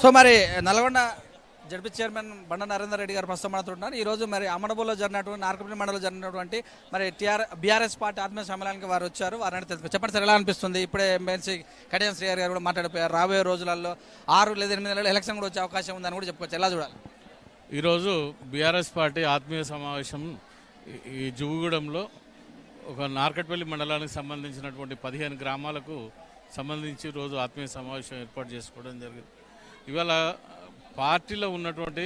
So మరి Nalgonda ZP chairman బండ నరేందర్ రెడ్డి గారు ప్రస్తుతం మాట్లాడుతున్నారు. ఈరోజు మరి అమడబోలో జరిగినటువంటి నార్కపల్లి మండలంలో జరిగినటువంటి మరి బీఆర్ఎస్ పార్టీ ఆత్మీయ సమ్మేళనానికి వారు వచ్చారు. వారిని తెలుసు చెప్పండి సార్, ఎలా అనిపిస్తుంది? ఇప్పుడే ఎమ్మెల్సీ కడియం శ్రీహరి గారు కూడా మాట్లాడిపోయారు. రాబోయే రోజులలో 6 లేదా 8 నెలలు ఎలక్షన్ కూడా వచ్చే అవకాశం ఉందని కూడా చెప్పుకోవచ్చు. ఎలా చూడాలి? ఈరోజు బీఆర్ఎస్ పార్టీ ఆత్మీయ సమావేశం ఈ జువ్వుగూడెంలో ఒక నార్కట్పల్లి మండలానికి సంబంధించినటువంటి 15 గ్రామాలకు సంబంధించి రోజు ఆత్మీయ సమావేశం ఏర్పాటు చేసుకోవడం జరిగింది. ఇవాళ పార్టీలో ఉన్నటువంటి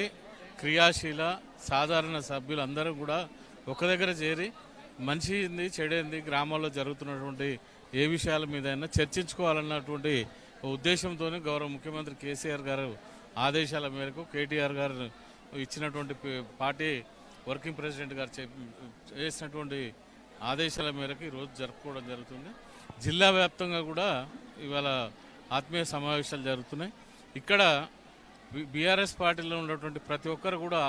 క్రియాశీల సాధారణ సభ్యులందరూ కూడా ఒక దగ్గర చేరి మంచిది చెడైంది గ్రామాల్లో జరుగుతున్నటువంటి ఏ విషయాల మీదైనా చర్చించుకోవాలన్నటువంటి ఉద్దేశంతో గౌరవ ముఖ్యమంత్రి కేసీఆర్ గారు ఆదేశాల మేరకు కేటీఆర్ గారు ఇచ్చినటువంటి పార్టీ వర్కింగ్ ప్రెసిడెంట్ గారు చేసినటువంటి ఆదేశాల మేరకు ఈరోజు జరుపుకోవడం జరుగుతుంది. జిల్లా వ్యాప్తంగా కూడా ఇవాళ ఆత్మీయ సమావేశాలు జరుగుతున్నాయి. ఇక్కడ బీఆర్ఎస్ పార్టీలో ఉన్నటువంటి ప్రతి ఒక్కరు కూడా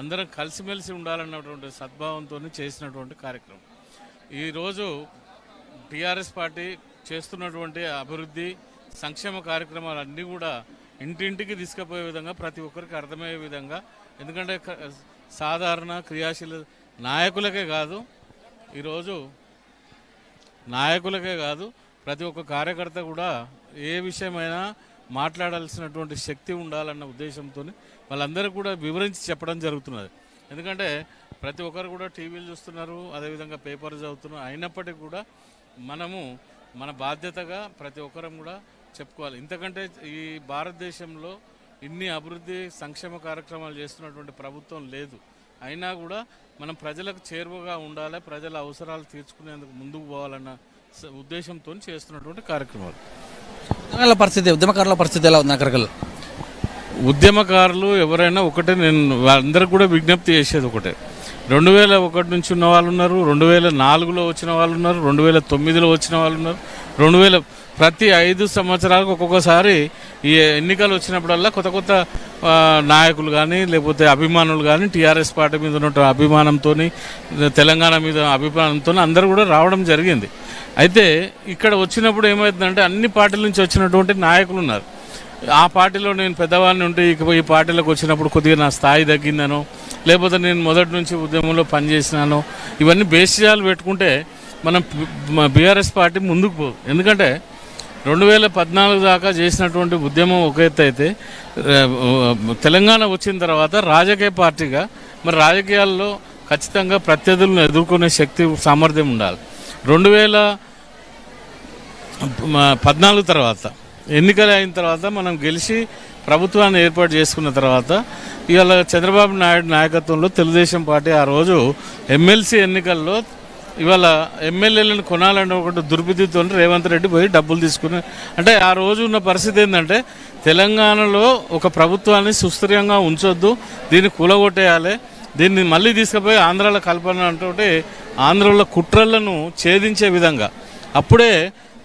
అందరం కలిసిమెలిసి ఉండాలన్నటువంటి సద్భావంతో చేసినటువంటి కార్యక్రమం. ఈరోజు టీఆర్ఎస్ పార్టీ చేస్తున్నటువంటి అభివృద్ధి సంక్షేమ కార్యక్రమాలన్నీ కూడా ఇంటింటికి తీసుకుపోయే విధంగా ప్రతి ఒక్కరికి అర్థమయ్యే విధంగా, ఎందుకంటే సాధారణ క్రియాశీల నాయకులకే కాదు, ఈరోజు నాయకులకే కాదు ప్రతి ఒక్క కార్యకర్త కూడా ఏ విషయమైనా మాట్లాడాల్సినటువంటి శక్తి ఉండాలన్న ఉద్దేశంతో వాళ్ళందరూ కూడా వివరించి చెప్పడం జరుగుతున్నది. ఎందుకంటే ప్రతి ఒక్కరు కూడా టీవీలు చూస్తున్నారు, అదేవిధంగా పేపర్ చదువుతున్నారు. అయినప్పటికీ కూడా మనము మన బాధ్యతగా ప్రతి ఒక్కరం కూడా చెప్పుకోవాలి. ఇంతకంటే ఈ భారతదేశంలో ఇన్ని అభివృద్ధి సంక్షేమ కార్యక్రమాలు చేస్తున్నటువంటి ప్రభుత్వం లేదు. అయినా కూడా మనం ప్రజలకు చేరువగా ఉండాలి, ప్రజల అవసరాలు తీర్చుకునేందుకు ముందుకు పోవాలన్న ఉద్దేశంతో చేస్తున్నటువంటి కార్యక్రమాలు. ఉద్యమకారుల పరిస్థితి ఎలా ఉంది? అక్కడికి ఉద్యమకారులు ఎవరైనా ఒకటే, నేను అందరికి కూడా విజ్ఞప్తి చేసేది ఒకటే. 2001 నుంచి ఉన్న వాళ్ళు ఉన్నారు, 2004లో వచ్చిన వాళ్ళు ఉన్నారు, 2009లో వచ్చిన వాళ్ళు ఉన్నారు, ప్రతి 5 సంవత్సరాలకు ఒక్కొక్కసారి ఈ ఎన్నికలు వచ్చినప్పుడల్లా కొత్త కొత్త నాయకులు కానీ లేకపోతే అభిమానులు కానీ టీఆర్ఎస్ పార్టీ మీద ఉన్న అభిమానంతో, తెలంగాణ మీద అభిమానంతో అందరూ కూడా రావడం జరిగింది. అయితే ఇక్కడ వచ్చినప్పుడు ఏమవుతుందంటే అన్ని పార్టీల నుంచి వచ్చినటువంటి నాయకులు ఉన్నారు. ఆ పార్టీలో నేను పెద్దవాడిని ఉంటే ఈ పార్టీలోకి వచ్చినప్పుడు కొద్దిగా నా స్థాయి తగ్గిందనో, లేకపోతే నేను మొదటి నుంచి ఉద్యమంలో పనిచేసినానో, ఇవన్నీ బేసిజాలు పెట్టుకుంటే మనం బీఆర్ఎస్ పార్టీ ముందుకు పోదు. ఎందుకంటే 2014 దాకా చేసినటువంటి ఉద్యమం ఒక ఎత్తు అయితే, తెలంగాణ వచ్చిన తర్వాత రాజకీయ పార్టీగా మరి రాజకీయాల్లో ఖచ్చితంగా ప్రత్యర్థులను ఎదుర్కొనే శక్తి సామర్థ్యం ఉండాలి. 2014 తర్వాత ఎన్నికలు అయిన తర్వాత మనం గెలిచి ప్రభుత్వాన్ని ఏర్పాటు చేసుకున్న తర్వాత ఇవాళ చంద్రబాబు నాయుడు నాయకత్వంలో తెలుగుదేశం పార్టీ ఆ రోజు ఎమ్మెల్సీ ఎన్నికల్లో ఇవాళ ఎమ్మెల్యేలను కొనాలనే ఒకటి దుర్బుద్ధితో రేవంత్ రెడ్డి పోయి డబ్బులు తీసుకుని, అంటే ఆ రోజు ఉన్న పరిస్థితి ఏంటంటే తెలంగాణలో ఒక ప్రభుత్వాన్ని సుస్థిరంగా ఉంచొద్దు, దీన్ని కూలగొట్టేయాలి, దీన్ని మళ్ళీ తీసుకుపోయి ఆంధ్రాలో కల్పన అంటే ఆంధ్రలో కుట్రలను ఛేదించే విధంగా అప్పుడే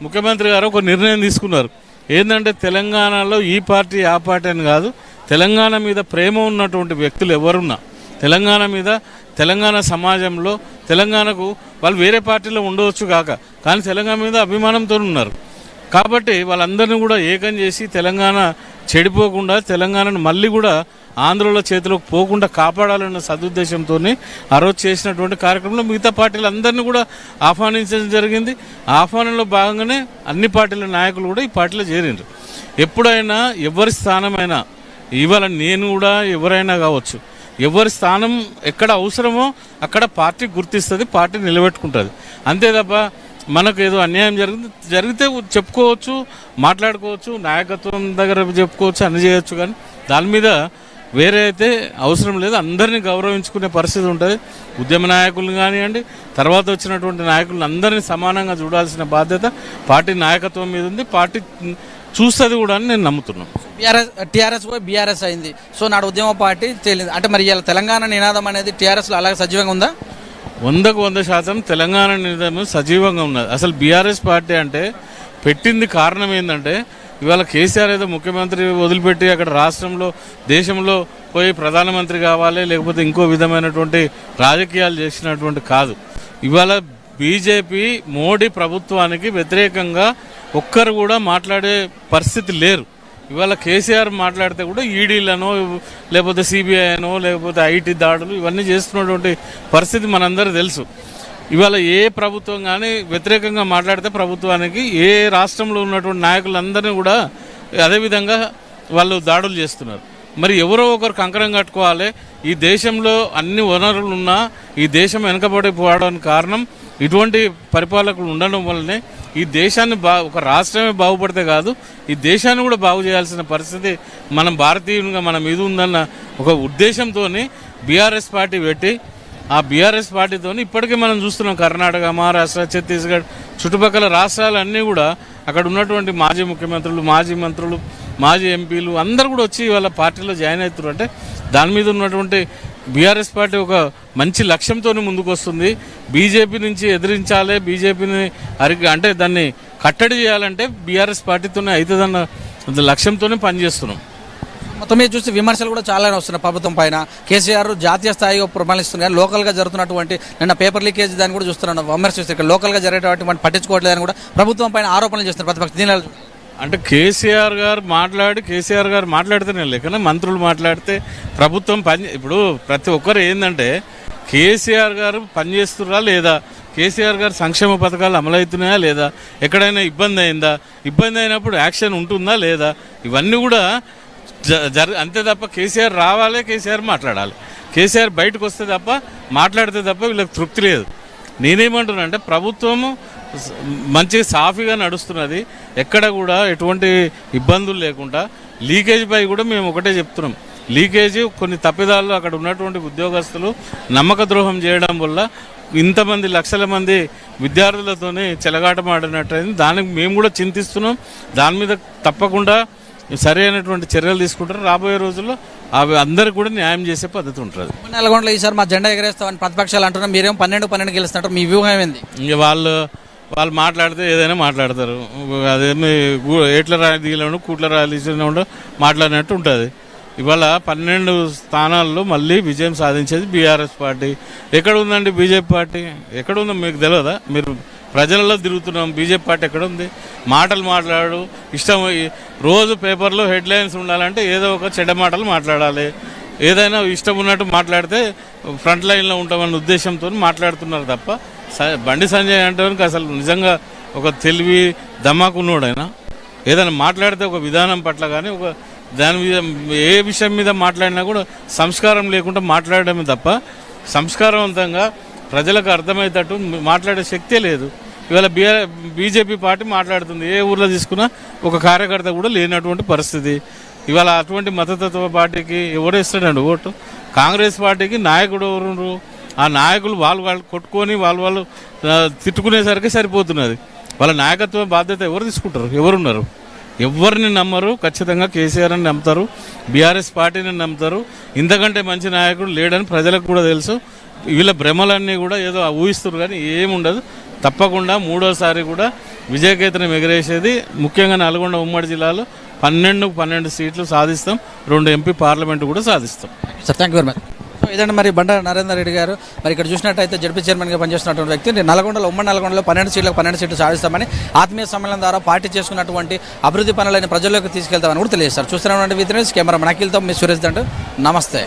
ముఖ్యమంత్రి గారు ఒక నిర్ణయం తీసుకున్నారు. ఏంటంటే తెలంగాణలో ఈ పార్టీ ఆ పార్టీ అని కాదు, తెలంగాణ మీద ప్రేమ ఉన్నటువంటి వ్యక్తులు ఎవరున్నా తెలంగాణ మీద, తెలంగాణ సమాజంలో తెలంగాణకు వాళ్ళు వేరే పార్టీలో ఉండవచ్చు కాక, కానీ తెలంగాణ మీద అభిమానంతో ఉన్నారు. కాబట్టి వాళ్ళందరినీ కూడా ఏకం చేసి తెలంగాణ చెడిపోకుండా, తెలంగాణను మళ్ళీ కూడా ఆంధ్రలో చేతిలోకి పోకుండా కాపాడాలన్న సదుద్దేశంతో ఆ రోజు చేసినటువంటి కార్యక్రమంలో మిగతా పార్టీలందరినీ కూడా ఆహ్వానించడం జరిగింది. ఆహ్వానంలో భాగంగానే అన్ని పార్టీల నాయకులు కూడా ఈ పార్టీలో చేరిండ్రు. ఎప్పుడైనా ఎవరి స్థానమైనా, ఇవాళ నేను కూడా ఎవరైనా కావచ్చు, ఎవరి స్థానం ఎక్కడ అవసరమో అక్కడ పార్టీ గుర్తిస్తుంది, పార్టీ నిలబెట్టుకుంటుంది. అంతే తప్ప మనకు ఏదో అన్యాయం జరిగితే చెప్పుకోవచ్చు, మాట్లాడుకోవచ్చు, నాయకత్వం దగ్గర చెప్పుకోవచ్చు, అన్ని చేయొచ్చు, కానీ దాని మీద వేరే అయితే అవసరం లేదు. అందరినీ గౌరవించుకునే పరిస్థితి ఉంటుంది. ఉద్యమ నాయకులను కానివ్వండి, తర్వాత వచ్చినటువంటి నాయకులను అందరినీ సమానంగా చూడాల్సిన బాధ్యత పార్టీ నాయకత్వం మీద ఉంది. పార్టీ చూస్తుంది కూడా అని నేను నమ్ముతున్నాను. టీఆర్ఎస్ పోయి బీఆర్ఎస్ అయింది. సో నాడు ఉద్యమ పార్టీ తేలింది అంటే మరి ఇలా తెలంగాణ నినాదం అనేది టీఆర్ఎస్లో అలాగే సజీవంగా ఉందా? 100% తెలంగాణ నినాదం సజీవంగా ఉన్నది. అసలు బీఆర్ఎస్ పార్టీ అంటే పెట్టింది కారణం ఏంటంటే, ఇవాళ కేసీఆర్ ఏదో ముఖ్యమంత్రి వదిలిపెట్టి అక్కడ రాష్ట్రంలో దేశంలో పోయి ప్రధానమంత్రి కావాలి, లేకపోతే ఇంకో విధమైనటువంటి రాజకీయాలు చేసినటువంటి కాదు. ఇవాళ బీజేపీ మోడీ ప్రభుత్వానికి వ్యతిరేకంగా ఒక్కరు కూడా మాట్లాడే పరిస్థితి లేరు. ఇవాళ కేసీఆర్ మాట్లాడితే కూడా ఈడీలనో లేకపోతే సిబిఐనో లేకపోతే ఐటీ దాడులు ఇవన్నీ చేస్తున్నటువంటి పరిస్థితి మనందరూ తెలుసు. ఇవాళ ఏ ప్రభుత్వం కానీ వ్యతిరేకంగా మాట్లాడితే ప్రభుత్వానికి ఏ రాష్ట్రంలో ఉన్నటువంటి నాయకులందరినీ కూడా అదేవిధంగా వాళ్ళు దాడులు చేస్తున్నారు. మరి ఎవరో ఒకరు కంకరం కట్టుకోవాలి. ఈ దేశంలో అన్ని వనరులు ఉన్నా ఈ దేశం వెనుకబడిపోవడానికి కారణం ఇటువంటి పరిపాలకులు ఉండడం వల్లనే ఈ దేశాన్ని ఒక రాష్ట్రమే బాగుపడితే కాదు ఈ దేశాన్ని కూడా బాగు చేయాల్సిన పరిస్థితి మనం భారతీయునిగా మన మీద ఉందన్న ఒక ఉద్దేశంతో బీఆర్ఎస్ పార్టీ పెట్టి ఆ బీఆర్ఎస్ పార్టీతో ఇప్పటికీ మనం చూస్తున్నాం. కర్ణాటక, మహారాష్ట్ర, ఛత్తీస్గఢ్ చుట్టుపక్కల రాష్ట్రాలన్నీ కూడా అక్కడ ఉన్నటువంటి మాజీ ముఖ్యమంత్రులు, మాజీ మంత్రులు, మాజీ ఎంపీలు అందరూ కూడా వచ్చి వాళ్ళ పార్టీలో జాయిన్ అవుతారు. అంటే దాని మీద ఉన్నటువంటి బీఆర్ఎస్ పార్టీ ఒక మంచి లక్ష్యంతో ముందుకు వస్తుంది. బీజేపీ నుంచి ఎదిరించాలి, బీజేపీని అంటే దాన్ని కట్టడి చేయాలంటే బీఆర్ఎస్ పార్టీతోనే అవుతుందన్న లక్ష్యంతోనే పనిచేస్తున్నాం. మొత్తం మీద చూస్తే విమర్శలు కూడా చాలా వస్తున్నాయి ప్రభుత్వం పైన. కేసీఆర్ జాతీయ స్థాయిగా ప్రమాణిస్తుంది కానీ లోకల్గా జరుగుతున్నటువంటి నిన్న పేపర్ లీకేజ్ దాన్ని కూడా చూస్తున్నాను విమర్శిస్తారు. ఇక్కడ లోకల్గా జరిగేటువంటి పట్టించుకోవట్లేదని కూడా ప్రభుత్వం పైన ఆరోపణలు చేస్తున్నారు ప్రతిపక్ష. దీని అంటే కేసీఆర్ గారు మాట్లాడితేనే లేకనే మంత్రులు మాట్లాడితే ప్రభుత్వం ఇప్పుడు ప్రతి ఒక్కరు ఏంటంటే కేసీఆర్ గారు పనిచేస్తున్నారా లేదా, కేసీఆర్ గారు సంక్షేమ పథకాలు అమలవుతున్నాయా లేదా, ఎక్కడైనా ఇబ్బంది అయిందా, ఇబ్బంది అయినప్పుడు యాక్షన్ ఉంటుందా లేదా, ఇవన్నీ కూడా అంతే తప్ప కేసీఆర్ రావాలి, కేసీఆర్ మాట్లాడాలి, కేసీఆర్ బయటకు వస్తే తప్ప మాట్లాడితే తప్ప వీళ్ళకి తృప్తి లేదు. నేనేమంటున్నా అంటే ప్రభుత్వము మంచి సాఫీగా నడుస్తున్నది, ఎక్కడ కూడా ఎటువంటి ఇబ్బందులు లేకుండా. లీకేజ్ పై కూడా మేము ఒకటే చెప్తున్నాం, లీకేజీ కొన్ని తప్పిదాలు అక్కడ ఉన్నటువంటి ఉద్యోగస్తులు నమ్మక ద్రోహం చేయడం వల్ల ఇంతమంది లక్షల మంది విద్యార్థులతోనే చెలగాటమాడినట్టయింది. దానికి మేము కూడా చింతిస్తున్నాం. దాని మీద తప్పకుండా సరైనటువంటి చర్యలు తీసుకుంటారు. రాబోయే రోజుల్లో అవి అందరికి కూడా న్యాయం చేసే పద్ధతి ఉంటుంది. నల్గొండలో ఈసారి మా జెండా ఎగరేస్తామని ప్రతిపక్షాలు అంటున్నారు. మీరేమో 12 గెలుస్తున్నారు. మీ వ్యూహం ఏంది? ఇంక వాళ్ళు మాట్లాడితే ఏదైనా మాట్లాడతారు. అదేమి ఏట్ల రాయలు కూట్ల రాయలు మాట్లాడినట్టు ఉంటుంది. ఇవాళ 12 స్థానాల్లో మళ్ళీ విజయం సాధించేది బీఆర్ఎస్ పార్టీ. ఎక్కడ ఉందండి బీజేపీ పార్టీ? ఎక్కడ ఉందో మీకు తెలియదా? మీరు ప్రజలలో తిరుగుతున్నాం. బీజేపీ పార్టీ ఎక్కడ ఉంది? మాటలు మాట్లాడు ఇష్టం. రోజు పేపర్లో హెడ్లైన్స్ ఉండాలంటే ఏదో ఒక చెడ్డ మాటలు మాట్లాడాలి. ఏదైనా ఇష్టం ఉన్నట్టు మాట్లాడితే ఫ్రంట్ లైన్లో ఉంటామన్న ఉద్దేశంతో మాట్లాడుతున్నారు తప్ప బండి సంజయ్ అంటే అసలు నిజంగా ఒక తెలివి దమ్మాకున్నోడైనా ఏదైనా మాట్లాడితే ఒక విధానం పట్ల కానీ ఒక దాని మీద ఏ విషయం మీద మాట్లాడినా కూడా సంస్కారం లేకుండా మాట్లాడడమే తప్ప సంస్కారవంతంగా ప్రజలకు అర్థమయ్యేటట్టు మాట్లాడే శక్తే లేదు. ఇవాళ బీజేపీ పార్టీ మాట్లాడుతుంది. ఏ ఊర్లో తీసుకున్నా ఒక కార్యకర్త కూడా లేనటువంటి పరిస్థితి. ఇవాళ అటువంటి మతతత్వ పార్టీకి ఎవరేస్తాడండి ఓటు? కాంగ్రెస్ పార్టీకి నాయకుడు ఎవరు? ఆ నాయకులు వాళ్ళు కొట్టుకొని వాళ్ళు తిట్టుకునేసరికి సరిపోతున్నది. వాళ్ళ నాయకత్వ బాధ్యత ఎవరు తీసుకుంటారు? ఎవరున్నారు? ఎవరిని నమ్మరు. ఖచ్చితంగా కేసీఆర్ అని నమ్ముతారు, బీఆర్ఎస్ పార్టీని నమ్ముతారు. ఇంతకంటే మంచి నాయకుడు లేడని ప్రజలకు కూడా తెలుసు. వీళ్ళ భ్రమలన్నీ కూడా ఏదో ఊహిస్తారు కానీ ఏముండదు. తప్పకుండా మూడోసారి కూడా విజయకేతనం ఎగరేసేది ముఖ్యంగా నల్గొండ ఉమ్మడి జిల్లాలో 12 సీట్లు సాధిస్తాం. 2 ఎంపీ పార్లమెంటు కూడా సాధిస్తాం. Sir thank you very much. So ఇదండి మరి బండారు నరేందర్ రెడ్డి గారు. మరి ఇక్కడ చూసినట్టయితే జడ్పీ చైర్మన్గా పనిచేస్తున్నటువంటి వ్యక్తి నల్గొండలో ఉమ్మడి నల్గొండలో 12 సీట్లు సాధిస్తామని ఆత్మీయ సమ్మేళనం ద్వారా పార్టీ చేసుకున్నటువంటి అభివృద్ధి పనులను ప్రజల్లోకి తీసుకెళ్తామని కూడా తెలియజేస్తారు. చూస్తున్నటువంటి విద్యుత్ కెమెరా అఖిల్తో మీ సురేష్ దండు. నమస్తే.